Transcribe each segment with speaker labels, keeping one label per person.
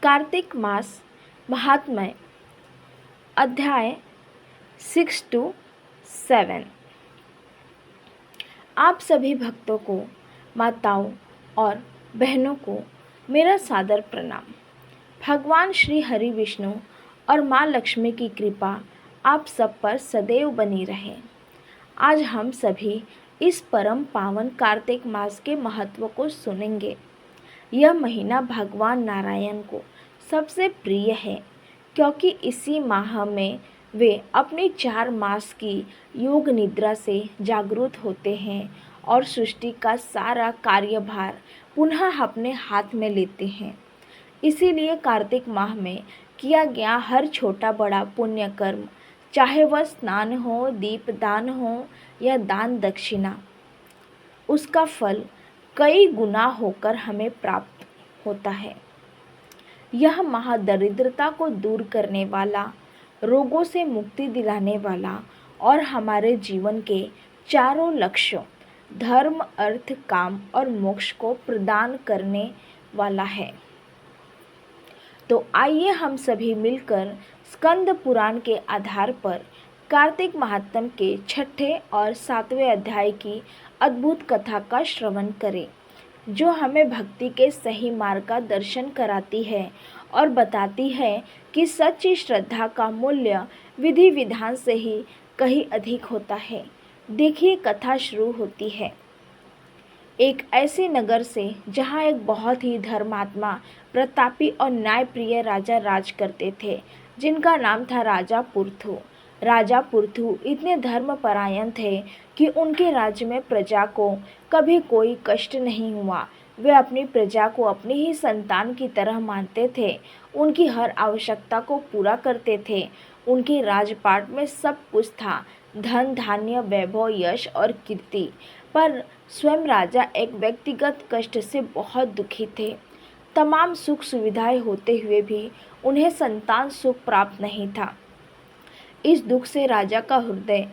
Speaker 1: कार्तिक मास महात्म्य अध्याय 6 to 7। आप सभी भक्तों को, माताओं और बहनों को मेरा सादर प्रणाम। भगवान श्री हरि विष्णु और माँ लक्ष्मी की कृपा आप सब पर सदैव बनी रहे। आज हम सभी इस परम पावन कार्तिक मास के महत्व को सुनेंगे। यह महीना भगवान नारायण को सबसे प्रिय है, क्योंकि इसी माह में वे अपनी 4 मास की योग निद्रा से जागृत होते हैं और सृष्टि का सारा कार्यभार पुनः अपने हाथ में लेते हैं। इसीलिए कार्तिक माह में किया गया हर छोटा बड़ा पुण्य कर्म, चाहे वह स्नान हो, दीपदान हो या दान दक्षिणा, उसका फल कई गुना होकर हमें प्राप्त होता है। यह महादरिद्रता को दूर करने वाला, रोगों से मुक्ति दिलाने वाला और हमारे जीवन के चारों लक्ष्यों धर्म, अर्थ, काम और मोक्ष को प्रदान करने वाला है। तो आइए हम सभी मिलकर स्कंद पुराण के आधार पर कार्तिक महात्म्य के 6ठे और 7वें अध्याय की अद्भुत कथा का श्रवण करें, जो हमें भक्ति के सही मार्ग का दर्शन कराती है और बताती है कि सच्ची श्रद्धा का मूल्य विधि विधान से ही कहीं अधिक होता है। देखिए, कथा शुरू होती है एक ऐसे नगर से जहाँ एक बहुत ही धर्मात्मा, प्रतापी और न्यायप्रिय राजा राज करते थे, जिनका नाम था राजा पुरथु। राजा पुरथु इतने धर्मपरायण थे कि उनके राज्य में प्रजा को कभी कोई कष्ट नहीं हुआ। वे अपनी प्रजा को अपनी ही संतान की तरह मानते थे, उनकी हर आवश्यकता को पूरा करते थे। उनके राजपाट में सब कुछ था, धन, धान्य, वैभव, यश और कीर्ति। पर स्वयं राजा एक व्यक्तिगत कष्ट से बहुत दुखी थे। तमाम सुख सुविधाएं होते हुए भी उन्हें संतान सुख प्राप्त नहीं था। इस दुख से राजा का हृदय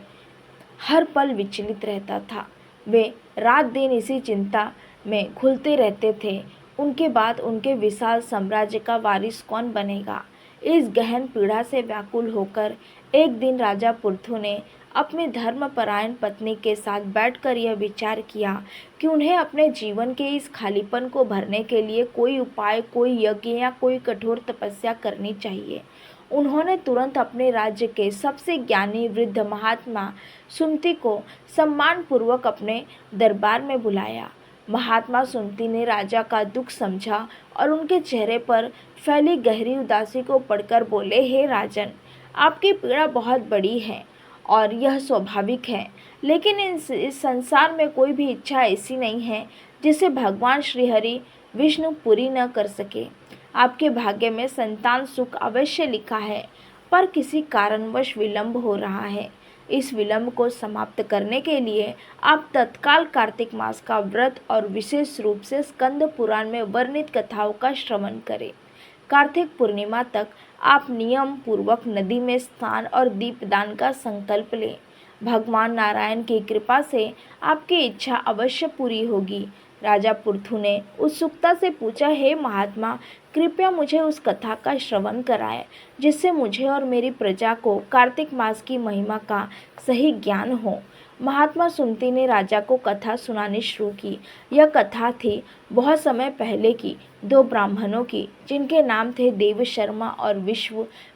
Speaker 1: हर पल विचलित रहता था। वे रात दिन इसी चिंता में घुलते रहते थे। उनके बाद उनके विशाल साम्राज्य का वारिस कौन बनेगा? इस गहन पीड़ा से व्याकुल होकर एक दिन राजा पुरथु ने अपनी धर्मपरायण पत्नी के साथ बैठकर यह विचार किया कि उन्हें अपने जीवन के इस खालीपन को भरने के लिए कोई उपाय, कोई यज्ञ या कोई कठोर तपस्या करनी चाहिए। उन्होंने तुरंत अपने राज्य के सबसे ज्ञानी वृद्ध महात्मा सुमति को सम्मानपूर्वक अपने दरबार में बुलाया। महात्मा सुमति ने राजा का दुख समझा और उनके चेहरे पर फैली गहरी उदासी को पढ़कर बोले, हे राजन, आपकी पीड़ा बहुत बड़ी है और यह स्वाभाविक है, लेकिन इस संसार में कोई भी इच्छा ऐसी नहीं है जिसे भगवान श्रीहरि विष्णु पूरी न कर सके। आपके भाग्य में संतान सुख अवश्य लिखा है, पर किसी कारणवश विलंब हो रहा है। इस विलंब को समाप्त करने के लिए आप तत्काल कार्तिक मास का व्रत और विशेष रूप से स्कंद पुराण में वर्णित कथाओं का श्रवण करें। कार्तिक पूर्णिमा तक आप नियम पूर्वक नदी में स्नान और दीपदान का संकल्प लें। भगवान नारायण की कृपा से आपकी इच्छा अवश्य पूरी होगी। राजा पुरथु ने उत्सुकता से पूछा, हे महात्मा, कृपया मुझे उस कथा का श्रवण कराएं, जिससे मुझे और मेरी प्रजा को कार्तिक मास की महिमा का सही ज्ञान हो। महात्मा सुमति ने राजा को कथा सुनानी शुरू की। यह कथा थी बहुत समय पहले की 2 ब्राह्मणों की, जिनके नाम थे देव शर्मा और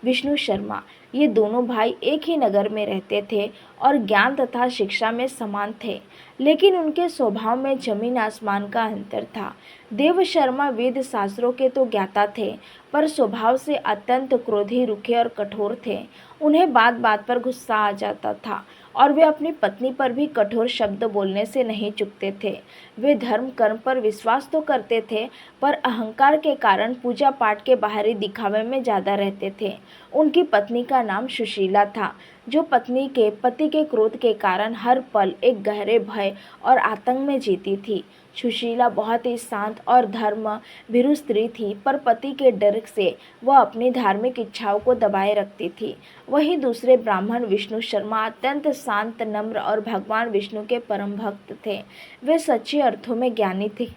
Speaker 1: विष्णु शर्मा। ये दोनों भाई एक ही नगर में रहते थे और ज्ञान तथा शिक्षा में समान थे, लेकिन उनके स्वभाव में जमीन आसमान का अंतर था। देव शर्मा वेद शास्त्रों के तो ज्ञाता थे, पर स्वभाव से अत्यंत क्रोधी, रुखे और कठोर थे। उन्हें बात बात पर गुस्सा आ जाता था और वे अपनी पत्नी पर भी कठोर शब्द बोलने से नहीं चूकते थे। वे धर्म कर्म पर विश्वास तो करते थे, पर अहंकार के कारण पूजा पाठ के बाहरी दिखावे में ज़्यादा रहते थे। उनकी पत्नी का नाम सुशीला था, जो पत्नी के पति के क्रोध के कारण हर पल एक गहरे भय और आतंक में जीती थी। सुशीला बहुत ही शांत और धर्म भीरू स्त्री थी, पर पति के डर से वह अपनी धार्मिक इच्छाओं को दबाए रखती थी। वहीं दूसरे ब्राह्मण विष्णु शर्मा अत्यंत शांत, नम्र और भगवान विष्णु के परम भक्त थे। वे सच्चे अर्थों में ज्ञानी थे,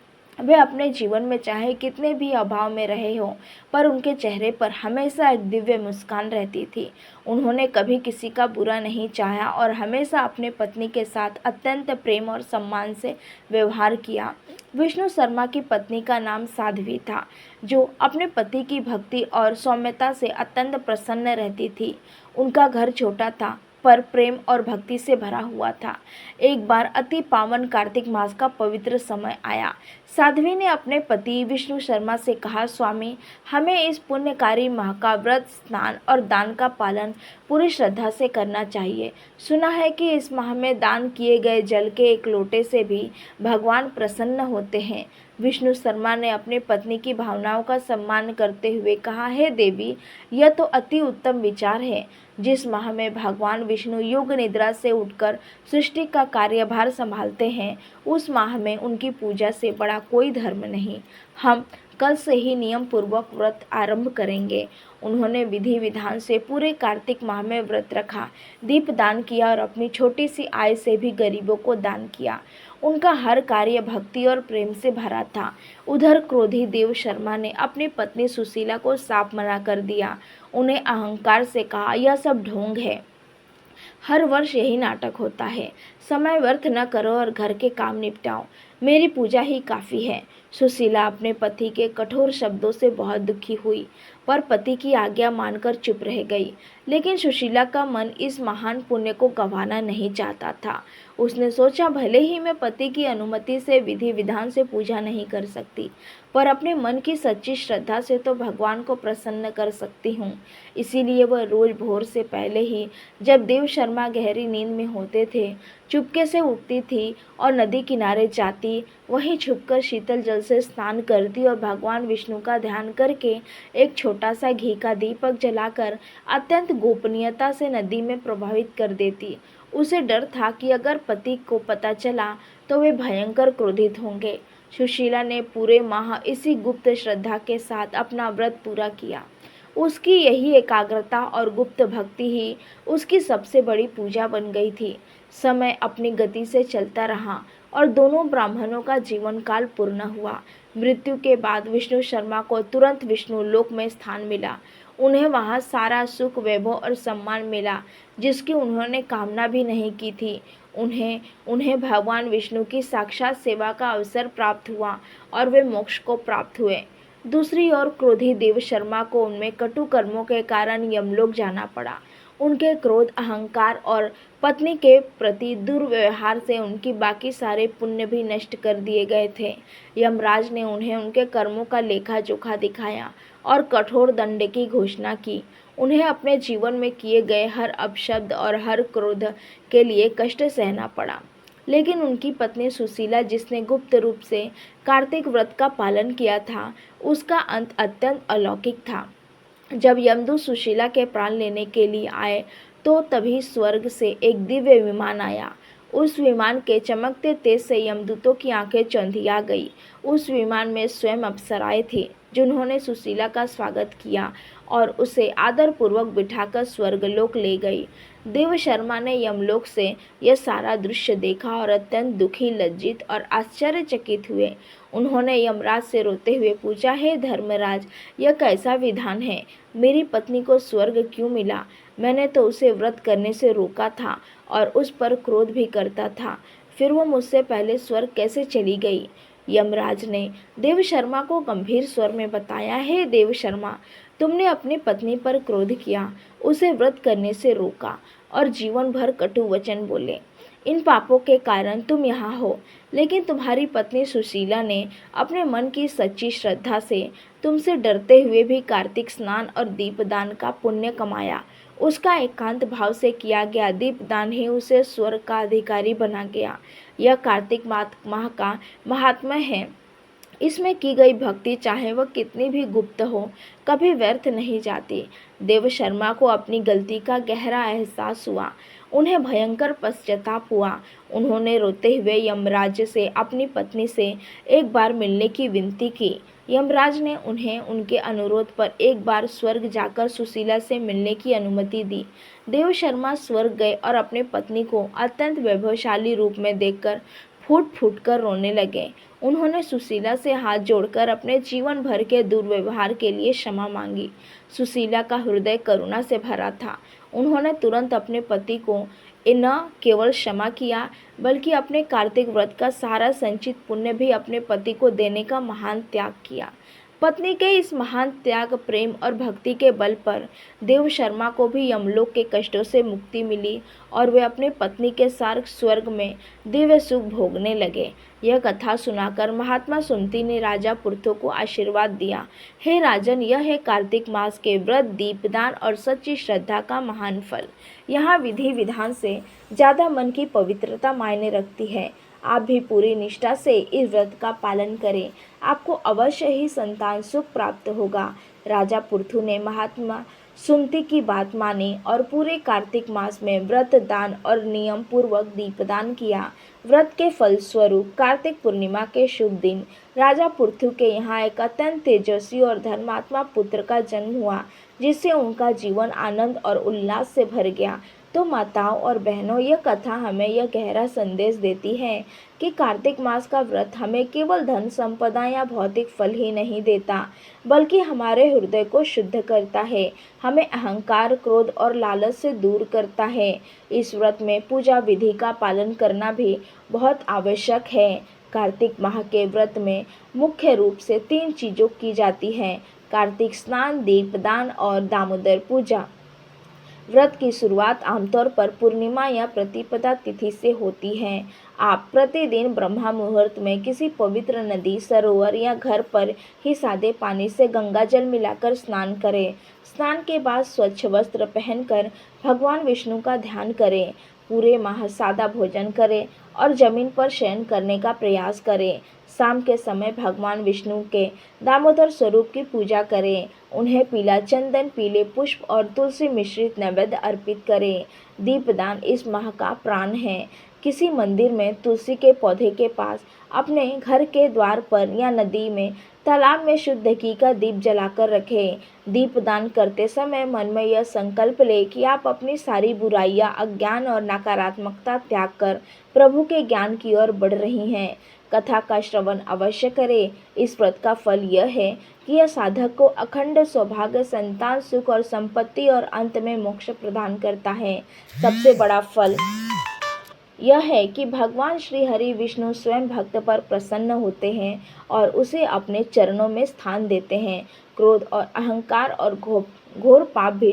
Speaker 1: वे अपने जीवन में चाहे कितने भी अभाव में रहे हों, पर उनके चेहरे पर हमेशा एक दिव्य मुस्कान रहती थी। उन्होंने कभी किसी का बुरा नहीं चाहा और हमेशा अपने पत्नी के साथ अत्यंत प्रेम और सम्मान से व्यवहार किया। विष्णु शर्मा की पत्नी का नाम साध्वी था, जो अपने पति की भक्ति और सौम्यता से अत्यंत प्रसन्न रहती थी। उनका घर छोटा था, पर प्रेम और भक्ति से भरा हुआ था। एक बार अति पावन कार्तिक मास का पवित्र समय आया। साध्वी ने अपने पति विष्णु शर्मा से कहा, स्वामी, हमें इस पुण्यकारी माह का व्रत, स्नान और दान का पालन पूरी श्रद्धा से करना चाहिए। सुना है कि इस माह में दान किए गए जल के एक लोटे से भी भगवान प्रसन्न होते हैं। विष्णु शर्मा ने अपनी पत्नी की भावनाओं का सम्मान करते हुए कहा, हे देवी, यह तो अति उत्तम विचार है। जिस माह में भगवान विष्णु योग निद्रा से उठकर सृष्टि का कार्यभार संभालते हैं, उस माह में उनकी पूजा से बड़ा कोई धर्म नहीं। हम कल से ही नियम पूर्वक व्रत आरंभ करेंगे। उन्होंने विधि विधान से पूरे कार्तिक माह में व्रत रखा, दीप दान किया और अपनी छोटी सी आय से भी गरीबों को दान किया। उनका हर कार्य भक्ति और प्रेम से भरा था। उधर क्रोधी देव शर्मा ने अपनी पत्नी सुशीला को साफ मना कर दिया। उन्हें अहंकार से कहा, यह सब ढोंग है, हर वर्ष यही नाटक होता है। समय व्यर्थ न करो और घर के काम निपटाओ, मेरी पूजा ही काफ़ी है। सुशीला अपने पति के कठोर शब्दों से बहुत दुखी हुई, पर पति की आज्ञा मानकर चुप रह गई। लेकिन सुशीला का मन इस महान पुण्य को गंवाना नहीं चाहता था। उसने सोचा, भले ही मैं पति की अनुमति से विधि विधान से पूजा नहीं कर सकती, पर अपने मन की सच्ची श्रद्धा से तो भगवान को प्रसन्न कर सकती हूँ। इसीलिए वह रोज भोर से पहले ही, जब देव शर्मा गहरी नींद में होते थे, चुपके से उठती थी और नदी किनारे जाती, वहीं छुपकर शीतल जल से स्नान करती और भगवान विष्णु का ध्यान करके एक छोटा सा घी का दीपक जलाकर अत्यंत गोपनीयता से नदी में प्रवाहित कर देती। उसे डर था कि अगर पति को पता चला तो वे भयंकर क्रोधित होंगे। सुशीला ने पूरे माह इसी गुप्त श्रद्धा के साथ अपना व्रत पूरा किया। उसकी यही एकाग्रता और गुप्त भक्ति ही उसकी सबसे बड़ी पूजा बन गई थी। समय अपनी गति से चलता रहा और दोनों ब्राह्मणों का जीवन काल पूर्ण हुआ। मृत्यु के बाद विष्णु शर्मा को तुरंत विष्णु लोक में स्थान मिला। उन्हें वहाँ सारा सुख, वैभव और सम्मान मिला, जिसकी उन्होंने कामना भी नहीं की थी। उन्हें भगवान विष्णु की साक्षात सेवा का अवसर प्राप्त हुआ और वे मोक्ष को प्राप्त हुए। दूसरी ओर क्रोधी देव शर्मा को उनमें कटु कर्मों के कारण यमलोक जाना पड़ा। उनके क्रोध, अहंकार और पत्नी के प्रति दुर्व्यवहार से उनकी बाकी सारे पुण्य भी नष्ट कर दिए गए थे। यमराज ने उन्हें उनके कर्मों का लेखा जोखा दिखाया और कठोर दंड की घोषणा की। उन्हें अपने जीवन में किए गए हर अपशब्द और हर क्रोध के लिए कष्ट सहना पड़ा। लेकिन उनकी पत्नी सुशीला, जिसने गुप्त रूप से कार्तिक व्रत का पालन किया था, उसका अंत अत्यंत अलौकिक था। जब यमदूत सुशीला के प्राण लेने के लिए आए, तो तभी स्वर्ग से एक दिव्य विमान आया। उस विमान के चमकते तेज से यमदूतों की आंखें चौंधिया गई। उस विमान में स्वयं अप्सराएं थी, जिन्होंने सुशीला का स्वागत किया और उसे आदरपूर्वक बिठाकर स्वर्गलोक ले गई। देव शर्मा ने यमलोक से यह सारा दृश्य देखा और अत्यंत दुखी, लज्जित और आश्चर्यचकित हुए। उन्होंने यमराज से रोते हुए पूछा, हे धर्मराज, यह कैसा विधान है? मेरी पत्नी को स्वर्ग क्यों मिला? मैंने तो उसे व्रत करने से रोका था और उस पर क्रोध भी करता था, फिर वो मुझसे पहले स्वर्ग कैसे चली गई? यमराज ने देव शर्मा को गंभीर स्वर में बताया, हे देव शर्मा, तुमने अपनी पत्नी पर क्रोध किया, उसे व्रत करने से रोका और जीवन भर कटु वचन बोले। इन पापों के कारण तुम यहाँ हो। लेकिन तुम्हारी पत्नी सुशीला ने अपने मन की सच्ची श्रद्धा से तुमसे डरते हुए भी कार्तिक स्नान और दीपदान का पुण्य कमाया। उसका एकांत भाव से किया गया दीपदान ही उसे स्वर्ग का अधिकारी बना गया। यह कार्तिक माह का महात्म्य है। इसमें की गई भक्ति, चाहे वह कितनी भी गुप्त हो, कभी व्यर्थ नहीं जाती। देव शर्मा को अपनी गलती का गहरा एहसास हुआ। उन्हें भयंकर पश्चाताप हुआ। उन्होंने रोते हुए यमराज से अपनी पत्नी से एक बार मिलने की विनती की। यमराज ने उन्हें उनके अनुरोध पर एक बार स्वर्ग जाकर सुशीला से मिलने की अनुमति दी। देव शर्मा स्वर्ग गए और अपनी पत्नी को अत्यंत वैभवशाली रूप में देखकर फूट फूट कर रोने लगे। उन्होंने सुशीला से हाथ जोड़कर अपने जीवन भर के दुर्व्यवहार के लिए क्षमा मांगी। सुशीला का हृदय करुणा से भरा था। उन्होंने तुरंत अपने पति को न केवल क्षमा किया, बल्कि अपने कार्तिक व्रत का सारा संचित पुण्य भी अपने पति को देने का महान त्याग किया। पत्नी के इस महान त्याग, प्रेम और भक्ति के बल पर देव शर्मा को भी यमलोक के कष्टों से मुक्ति मिली और वे अपने पत्नी के साथ स्वर्ग में दिव्य सुख भोगने लगे। यह कथा सुनाकर महात्मा सुमति ने राजा पुरथो को आशीर्वाद दिया। हे राजन, यह है कार्तिक मास के व्रत, दीपदान और सच्ची श्रद्धा का महान फल। यहाँ विधि विधान से ज़्यादा मन की पवित्रता मायने रखती है। आप भी पूरी निष्ठा से इस व्रत का पालन करें, आपको अवश्य ही संतान सुख प्राप्त होगा। राजा पुरथु ने महात्मा सुमति की बात मानी और पूरे कार्तिक मास में व्रत, दान और नियम पूर्वक दीपदान किया। व्रत के फलस्वरूप कार्तिक पूर्णिमा के शुभ दिन राजा पुरथु के यहाँ एक अत्यंत तेजस्वी और धर्मात्मा पुत्र का जन्म हुआ, जिससे उनका जीवन आनंद और उल्लास से भर गया। तो माताओं और बहनों, यह कथा हमें यह गहरा संदेश देती है कि कार्तिक मास का व्रत हमें केवल धन संपदा या भौतिक फल ही नहीं देता, बल्कि हमारे हृदय को शुद्ध करता है, हमें अहंकार, क्रोध और लालच से दूर करता है। इस व्रत में पूजा विधि का पालन करना भी बहुत आवश्यक है। कार्तिक माह के व्रत में मुख्य रूप से 3 चीज़ों की जाती हैं: कार्तिक स्नान, दीपदान और दामोदर पूजा। व्रत की शुरुआत आमतौर पर पूर्णिमा या प्रतिपदा तिथि से होती है। आप प्रतिदिन ब्रह्म मुहूर्त में किसी पवित्र नदी, सरोवर या घर पर ही सादे पानी से गंगा जल मिलाकर स्नान करें। स्नान के बाद स्वच्छ वस्त्र पहनकर भगवान विष्णु का ध्यान करें। पूरे माह सादा भोजन करें और जमीन पर शयन करने का प्रयास करें। शाम के समय भगवान विष्णु के दामोदर स्वरूप की पूजा करें। उन्हें पीला चंदन, पीले पुष्प और तुलसी मिश्रित नैवेद्य अर्पित करें। दीपदान इस माह का प्राण है। किसी मंदिर में तुलसी के पौधे के पास, अपने घर के द्वार पर या नदी में, तालाब में शुद्ध घी का दीप जलाकर रखें। दीपदान करते समय मन में यह संकल्प लें कि आप अपनी सारी बुराइयां, अज्ञान और नकारात्मकता त्याग कर प्रभु के ज्ञान की ओर बढ़ रही हैं। कथा का श्रवण अवश्य करें। इस व्रत का फल यह है कि यह साधक को अखंड सौभाग्य, संतान सुख और संपत्ति और अंत में मोक्ष प्रदान करता है। सबसे बड़ा फल यह है कि भगवान श्री हरि विष्णु स्वयं भक्त पर प्रसन्न होते हैं और उसे अपने चरणों में स्थान देते हैं। क्रोध और अहंकार और घोर पाप भी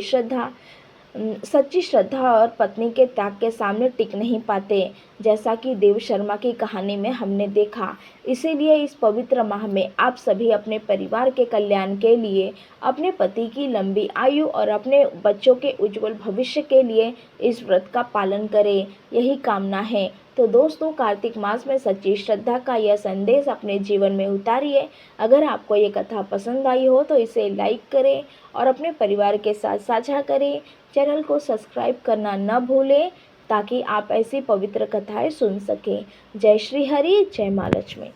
Speaker 1: सच्ची श्रद्धा और पत्नी के त्याग के सामने टिक नहीं पाते, जैसा कि देव शर्मा की कहानी में हमने देखा। इसीलिए इस पवित्र माह में आप सभी अपने परिवार के कल्याण के लिए, अपने पति की लंबी आयु और अपने बच्चों के उज्जवल भविष्य के लिए इस व्रत का पालन करें, यही कामना है। तो दोस्तों, कार्तिक मास में सच्ची श्रद्धा का यह संदेश अपने जीवन में उतारिए। अगर आपको ये कथा पसंद आई हो तो इसे लाइक करें और अपने परिवार के साथ साझा करें। चैनल को सब्सक्राइब करना न भूलें ताकि आप ऐसी पवित्र कथाएं सुन सकें। जय श्री हरि, जय माँ लक्ष्मी।